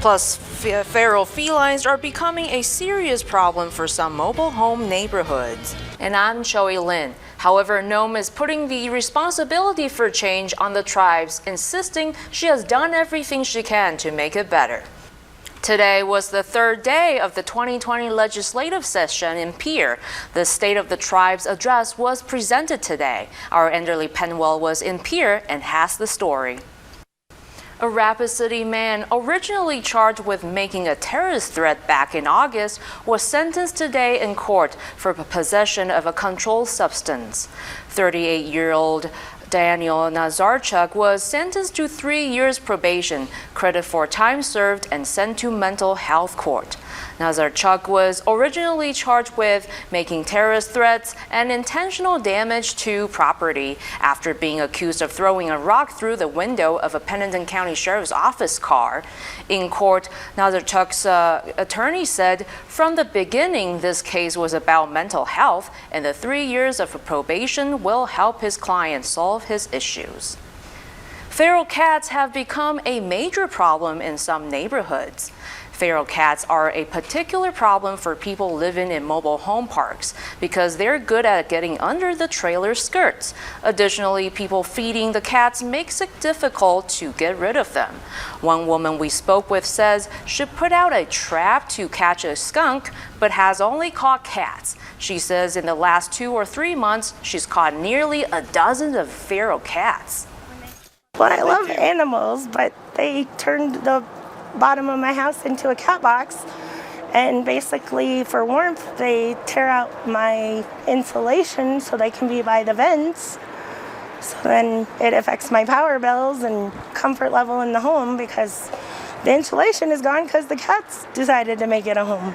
Plus, feral felines are becoming a serious problem for some mobile home neighborhoods. And I'm Choi Lin. However, Nome is putting the responsibility for change on the tribes, insisting she has done everything she can to make it better. Today was the third day of the 2020 legislative session in Pierre. The State of the Tribes address was presented today. Our Enderly Penwell was in Pierre and has the story. A Rapid City man originally charged with making a terrorist threat back in August was sentenced today in court for possession of a controlled substance. 38-year-old Daniel Nazarchuk was sentenced to 3 years probation, credit for time served, and sent to mental health court. Nazarchuk was originally charged with making terrorist threats and intentional damage to property after being accused of throwing a rock through the window of a Pennington County Sheriff's Office car. In court, Nazarchuk's attorney said from the beginning this case was about mental health, and the 3 years of probation will help his client solve his issues. Feral cats have become a major problem in some neighborhoods. Feral cats are a particular problem for people living in mobile home parks because they're good at getting under the trailer skirts. Additionally, people feeding the cats makes it difficult to get rid of them. One woman we spoke with says she put out a trap to catch a skunk but has only caught cats. She says in the last 2 or 3 months, she's caught nearly a dozen of feral cats. Well, I love animals, but they turned the bottom of my house into a cat box, and basically for warmth they tear out my insulation so they can be by the vents. So then it affects my power bills and comfort level in the home because the insulation is gone because the cats decided to make it a home.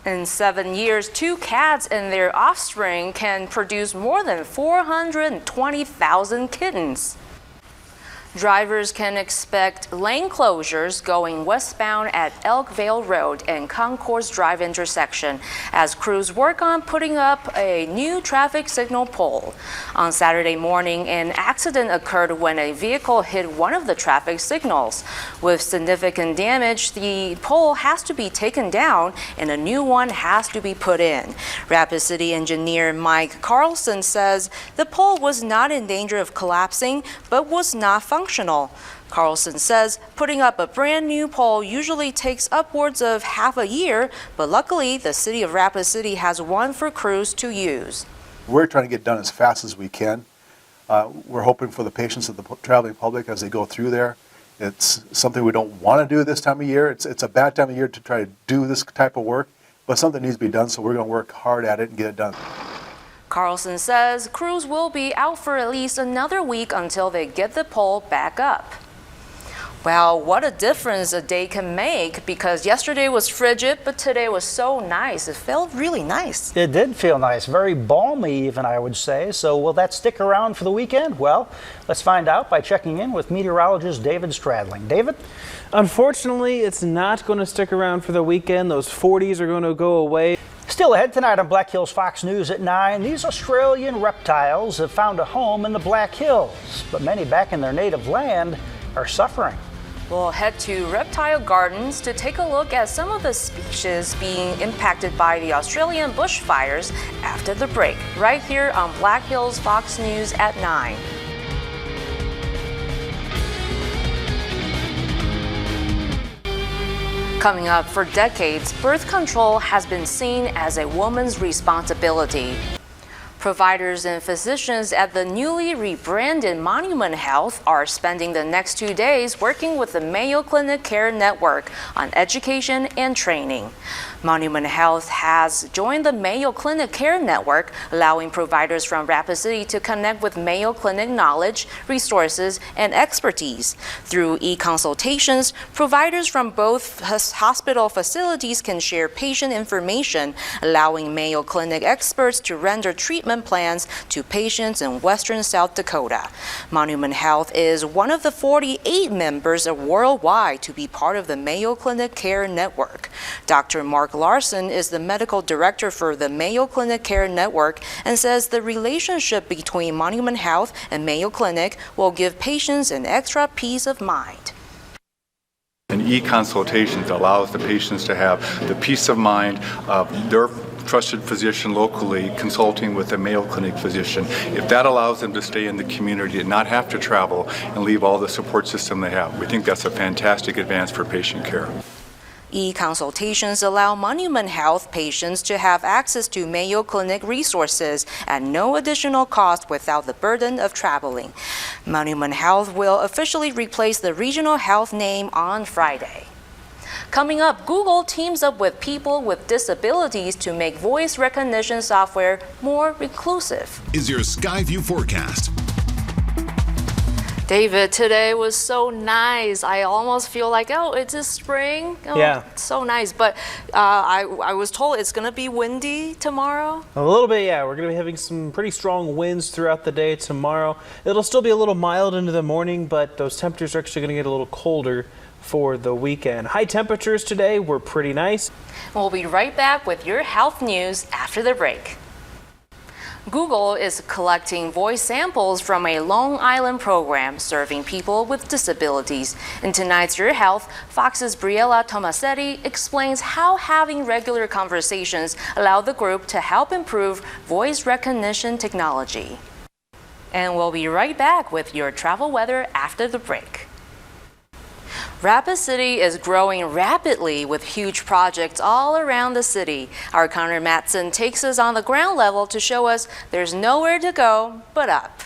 In 7 years, 2 cats and their offspring can produce more than 420,000 kittens. Drivers can expect lane closures going westbound at Elkvale Road and Concourse Drive intersection as crews work on putting up a new traffic signal pole. On Saturday morning, an accident occurred when a vehicle hit one of the traffic signals. With significant damage, the pole has to be taken down and a new one has to be put in. Rapid City engineer Mike Carlson says the pole was not in danger of collapsing but was not functional. Carlson says putting up a brand new pole usually takes upwards of half a year, but luckily the city of Rapid City has one for crews to use. We're trying to get done as fast as we can. We're hoping for the patience of the traveling public as they go through there. It's something we don't want to do this time of year. It's a bad time of year to try to do this type of work, but something needs to be done, so we're going to work hard at it and get it done. Carlson says crews will be out for at least another week until they get the pole back up. Well, what a difference a day can make, because yesterday was frigid, but today was so nice. It felt really nice. It did feel nice, very balmy even, I would say. So will that stick around for the weekend? Well, let's find out by checking in with meteorologist David Stradling. David? Unfortunately, it's not going to stick around for the weekend. Those 40s are going to go away. Still ahead tonight on Black Hills Fox News at 9, these Australian reptiles have found a home in the Black Hills, but many back in their native land are suffering. We'll head to Reptile Gardens to take a look at some of the species being impacted by the Australian bushfires after the break, right here on Black Hills Fox News at 9. Coming up, for decades, birth control has been seen as a woman's responsibility. Providers and physicians at the newly rebranded Monument Health are spending the next 2 days working with the Mayo Clinic Care Network on education and training. Monument Health has joined the Mayo Clinic Care Network, allowing providers from Rapid City to connect with Mayo Clinic knowledge, resources, and expertise. Through e-consultations, providers from both hospital facilities can share patient information, allowing Mayo Clinic experts to render treatment plans to patients in western South Dakota. Monument Health is one of the 48 members worldwide to be part of the Mayo Clinic Care Network. Dr. Mark Larson is the medical director for the Mayo Clinic Care Network and says the relationship between Monument Health and Mayo Clinic will give patients an extra peace of mind. And e-consultations allows the patients to have the peace of mind of their trusted physician locally consulting with a Mayo Clinic physician. If that allows them to stay in the community and not have to travel and leave all the support system they have, we think that's a fantastic advance for patient care. E-consultations allow Monument Health patients to have access to Mayo Clinic resources at no additional cost without the burden of traveling. Monument Health will officially replace the Regional Health name on Friday. Coming up, Google teams up with people with disabilities to make voice recognition software more reclusive. Is your Skyview forecast. David, today was so nice. I almost feel like, oh, it's a spring. Oh, Yeah. It's so nice. But I was told it's going to be windy tomorrow. A little bit, yeah. We're going to be having some pretty strong winds throughout the day tomorrow. It'll still be a little mild into the morning, but those temperatures are actually going to get a little colder for the weekend. High temperatures today were pretty nice. We'll be right back with your health news after the break. Google is collecting voice samples from a Long Island program serving people with disabilities. In tonight's Your Health, Fox's Briella Tomasetti explains how having regular conversations allow the group to help improve voice recognition technology. And we'll be right back with your travel weather after the break. Rapid City is growing rapidly with huge projects all around the city. Our Connor Matson takes us on the ground level to show us there's nowhere to go but up.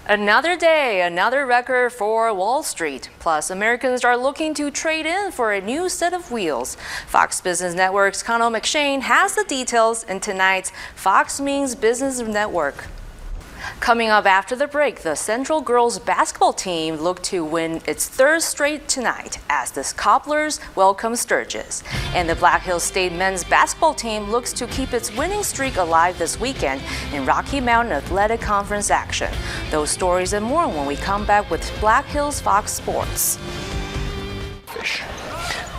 Another day, another record for Wall Street. Plus, Americans are looking to trade in for a new set of wheels. Fox Business Network's Connell McShane has the details in tonight's Fox Means Business Network. Coming up after the break, the Central girls basketball team look to win its third straight tonight as the Cobblers welcome Sturgis. And the Black Hills State men's basketball team looks to keep its winning streak alive this weekend in Rocky Mountain Athletic Conference action. Those stories and more when we come back with Black Hills Fox Sports.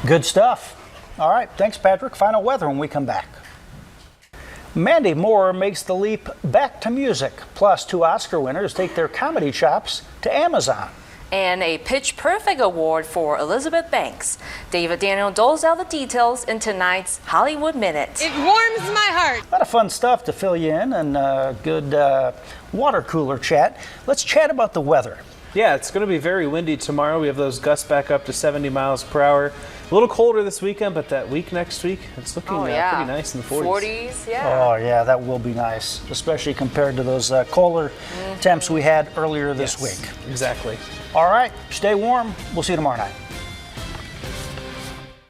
Good stuff. All right, thanks, Patrick. Final weather when we come back. Mandy Moore makes the leap back to music. Plus, 2 Oscar winners take their comedy chops to Amazon. And a Pitch Perfect award for Elizabeth Banks. David Daniel doles out the details in tonight's Hollywood Minute. It warms my heart. A lot of fun stuff to fill you in and good water cooler chat. Let's chat about the weather. Yeah, it's going to be very windy tomorrow. We have those gusts back up to 70 miles per hour. A little colder this weekend, but that week next week, it's looking pretty nice in the 40s. 40s, yeah. Oh, yeah, that will be nice, especially compared to those colder temps we had earlier this week. Exactly. All right, stay warm. We'll see you tomorrow night.